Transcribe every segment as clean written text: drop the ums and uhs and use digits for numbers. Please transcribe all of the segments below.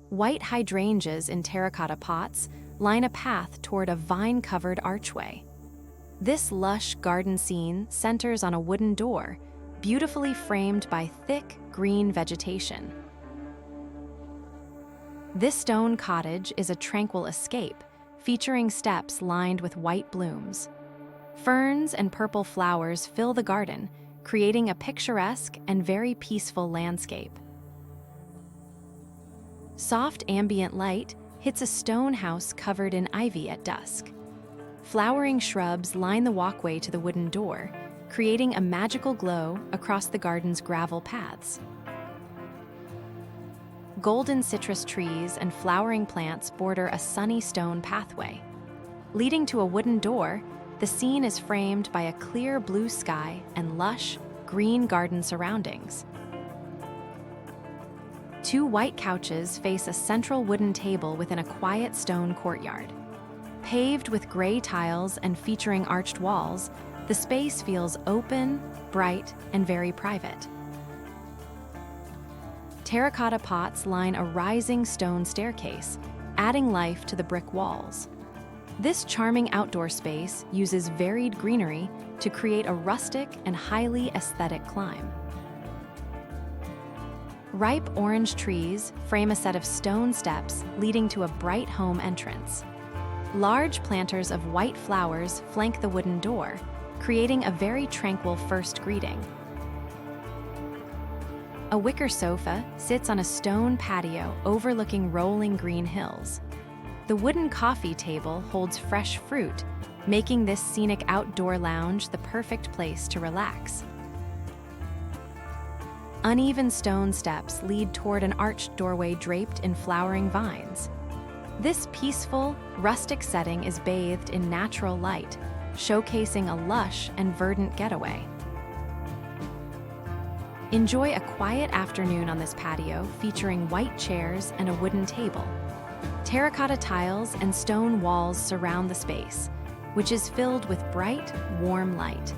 White hydrangeas in terracotta pots line a path toward a vine-covered archway. This lush garden scene centers on a wooden door, beautifully framed by thick, green vegetation. This stone cottage is a tranquil escape, featuring steps lined with white blooms. Ferns and purple flowers fill the garden, creating a picturesque and very peaceful landscape. Soft ambient light hits a stone house covered in ivy at dusk. Flowering shrubs line the walkway to the wooden door, creating a magical glow across the garden's gravel paths. Golden citrus trees and flowering plants border a sunny stone pathway. Leading to a wooden door, the scene is framed by a clear blue sky and lush, green garden surroundings. Two white couches face a central wooden table within a quiet stone courtyard. Paved with gray tiles and featuring arched walls, the space feels open, bright, and very private. Terracotta pots line a rising stone staircase, adding life to the brick walls. This charming outdoor space uses varied greenery to create a rustic and highly aesthetic climb. Ripe orange trees frame a set of stone steps leading to a bright home entrance. Large planters of white flowers flank the wooden door, creating a very tranquil first greeting. A wicker sofa sits on a stone patio overlooking rolling green hills. The wooden coffee table holds fresh fruit, making this scenic outdoor lounge the perfect place to relax. Uneven stone steps lead toward an arched doorway draped in flowering vines. This peaceful, rustic setting is bathed in natural light, showcasing a lush and verdant getaway. Enjoy a quiet afternoon on this patio featuring white chairs and a wooden table. Terracotta tiles and stone walls surround the space, which is filled with bright, warm light.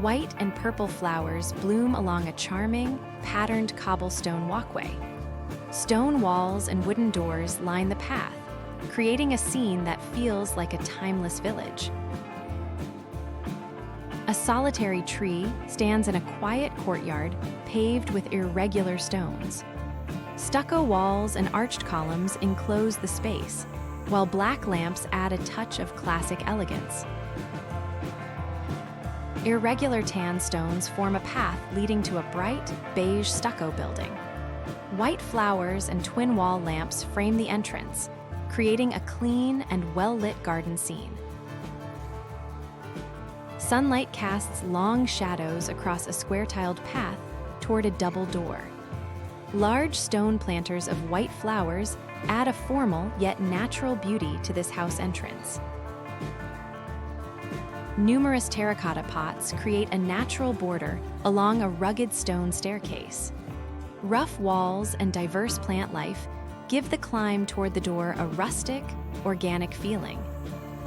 White and purple flowers bloom along a charming, patterned cobblestone walkway. Stone walls and wooden doors line the path, creating a scene that feels like a timeless village. A solitary tree stands in a quiet courtyard paved with irregular stones. Stucco walls and arched columns enclose the space, while black lamps add a touch of classic elegance. Irregular tan stones form a path leading to a bright, beige stucco building. White flowers and twin wall lamps frame the entrance, creating a clean and well-lit garden scene. Sunlight casts long shadows across a square-tiled path toward a double door. Large stone planters of white flowers add a formal yet natural beauty to this house entrance. Numerous terracotta pots create a natural border along a rugged stone staircase. Rough walls and diverse plant life give the climb toward the door a rustic, organic feeling.